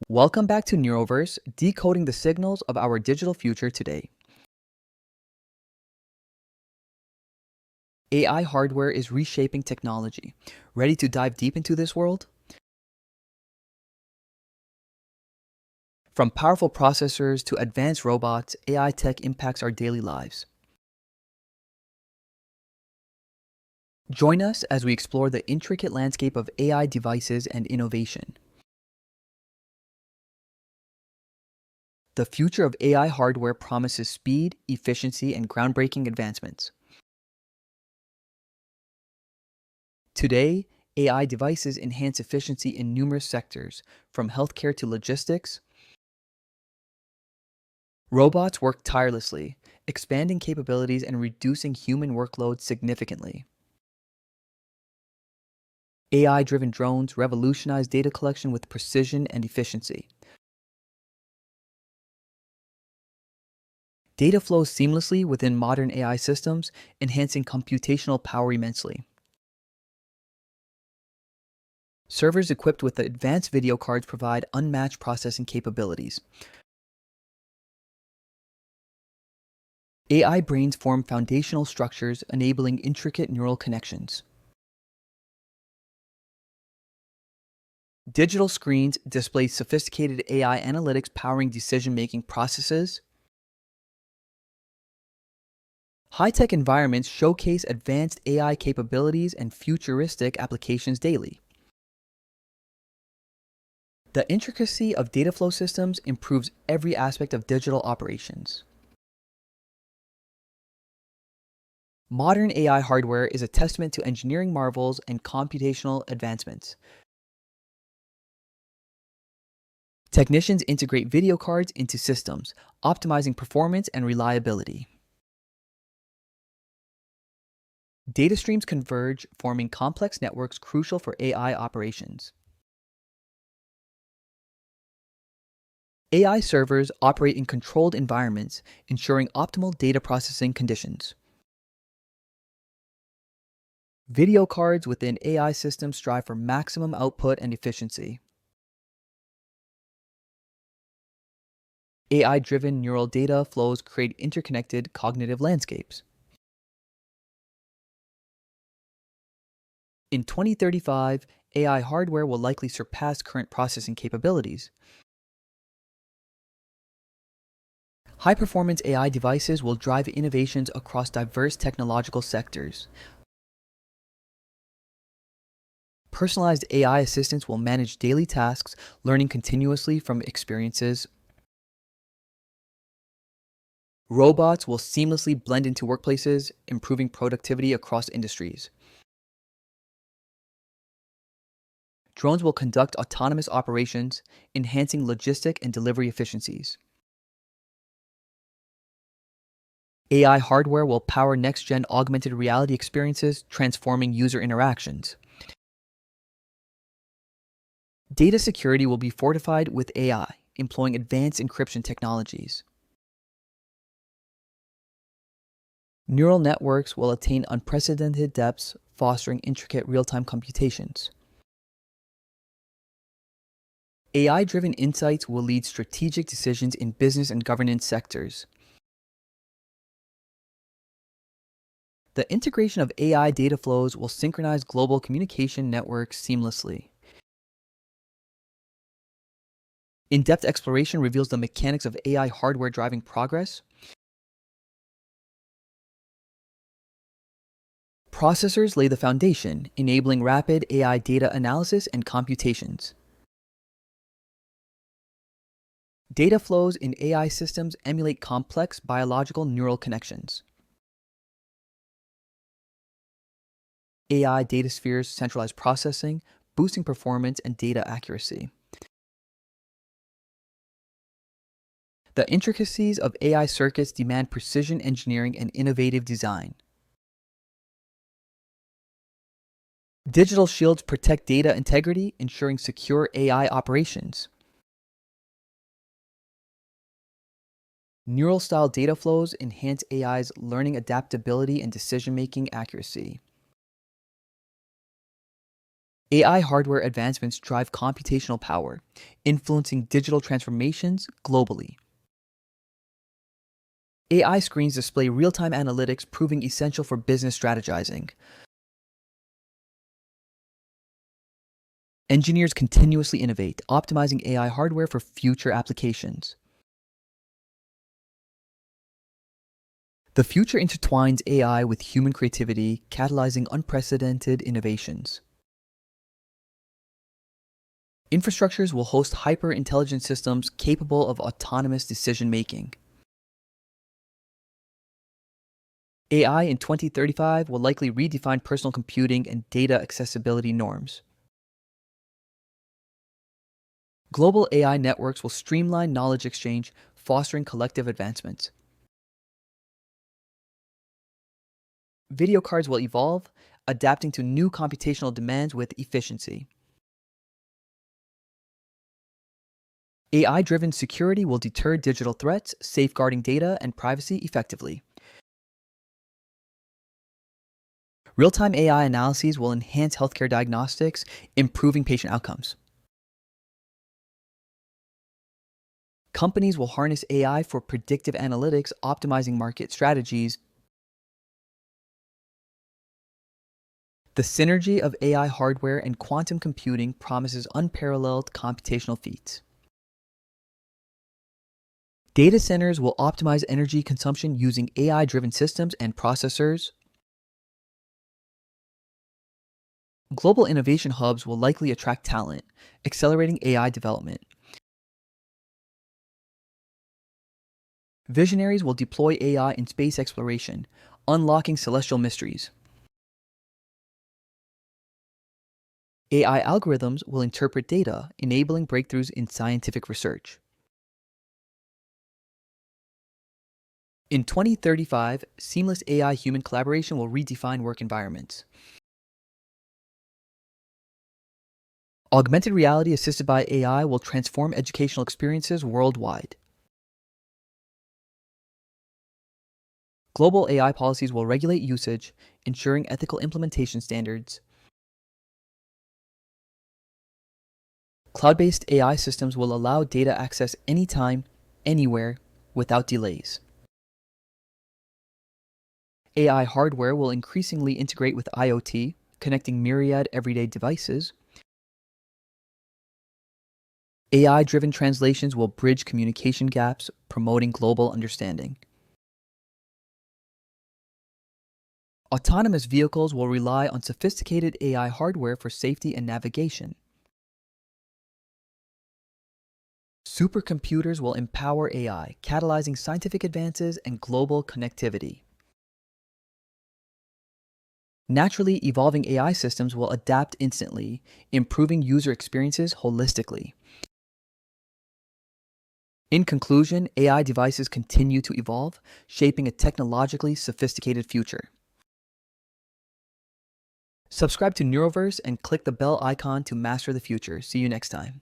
Welcome back to NeuroVerse, decoding the signals of our digital future today. AI hardware is reshaping technology. Ready to dive deep into this world? From powerful processors to advanced robots, AI tech impacts our daily lives. Join us as we explore the intricate landscape of AI devices and innovation. The future of AI hardware promises speed, efficiency, and groundbreaking advancements. Today, AI devices enhance efficiency in numerous sectors, from healthcare to logistics. Robots work tirelessly, expanding capabilities and reducing human workload significantly. AI-driven drones revolutionize data collection with precision and efficiency. Data flows seamlessly within modern AI systems, enhancing computational power immensely. Servers equipped with advanced video cards provide unmatched processing capabilities. AI brains form foundational structures, enabling intricate neural connections. Digital screens display sophisticated AI analytics powering decision-making processes. High-tech environments showcase advanced AI capabilities and futuristic applications daily. The intricacy of data flow systems improves every aspect of digital operations. Modern AI hardware is a testament to engineering marvels and computational advancements. Technicians integrate video cards into systems, optimizing performance and reliability. Data streams converge, forming complex networks crucial for AI operations. AI servers operate in controlled environments, ensuring optimal data processing conditions. Video cards within AI systems strive for maximum output and efficiency. AI-driven neural data flows create interconnected cognitive landscapes. In 2035, AI hardware will likely surpass current processing capabilities. High-performance AI devices will drive innovations across diverse technological sectors. Personalized AI assistants will manage daily tasks, learning continuously from experiences. Robots will seamlessly blend into workplaces, improving productivity across industries. Drones will conduct autonomous operations, enhancing logistic and delivery efficiencies. AI hardware will power next-gen augmented reality experiences, transforming user interactions. Data security will be fortified with AI, employing advanced encryption technologies. Neural networks will attain unprecedented depths, fostering intricate real-time computations. AI-driven insights will lead strategic decisions in business and governance sectors. The integration of AI data flows will synchronize global communication networks seamlessly. In-depth exploration reveals the mechanics of AI hardware driving progress. Processors lay the foundation, enabling rapid AI data analysis and computations. Data flows in AI systems emulate complex biological neural connections. AI data spheres centralize processing, boosting performance and data accuracy. The intricacies of AI circuits demand precision engineering and innovative design. Digital shields protect data integrity, ensuring secure AI operations. Neural-style data flows enhance AI's learning adaptability and decision-making accuracy. AI hardware advancements drive computational power, influencing digital transformations globally. AI screens display real-time analytics, proving essential for business strategizing. Engineers continuously innovate, optimizing AI hardware for future applications. The future intertwines AI with human creativity, catalyzing unprecedented innovations. Infrastructures will host hyper-intelligent systems capable of autonomous decision-making. AI in 2035 will likely redefine personal computing and data accessibility norms. Global AI networks will streamline knowledge exchange, fostering collective advancements. Video cards will evolve, adapting to new computational demands with efficiency. AI-driven security will deter digital threats, safeguarding data and privacy effectively. Real-time AI analyses will enhance healthcare diagnostics, improving patient outcomes. Companies will harness AI for predictive analytics, optimizing market strategies. The synergy of AI hardware and quantum computing promises unparalleled computational feats. Data centers will optimize energy consumption using AI-driven systems and processors. Global innovation hubs will likely attract talent, accelerating AI development. Visionaries will deploy AI in space exploration, unlocking celestial mysteries. AI algorithms will interpret data, enabling breakthroughs in scientific research. In 2035, seamless AI-human collaboration will redefine work environments. Augmented reality assisted by AI will transform educational experiences worldwide. Global AI policies will regulate usage, ensuring ethical implementation standards. Cloud-based AI systems will allow data access anytime, anywhere, without delays. AI hardware will increasingly integrate with IoT, connecting myriad everyday devices. AI-driven translations will bridge communication gaps, promoting global understanding. Autonomous vehicles will rely on sophisticated AI hardware for safety and navigation. Supercomputers will empower AI, catalyzing scientific advances and global connectivity. Naturally evolving AI systems will adapt instantly, improving user experiences holistically. In conclusion, AI devices continue to evolve, shaping a technologically sophisticated future. Subscribe to NeuroVerse and click the bell icon to master the future. See you next time.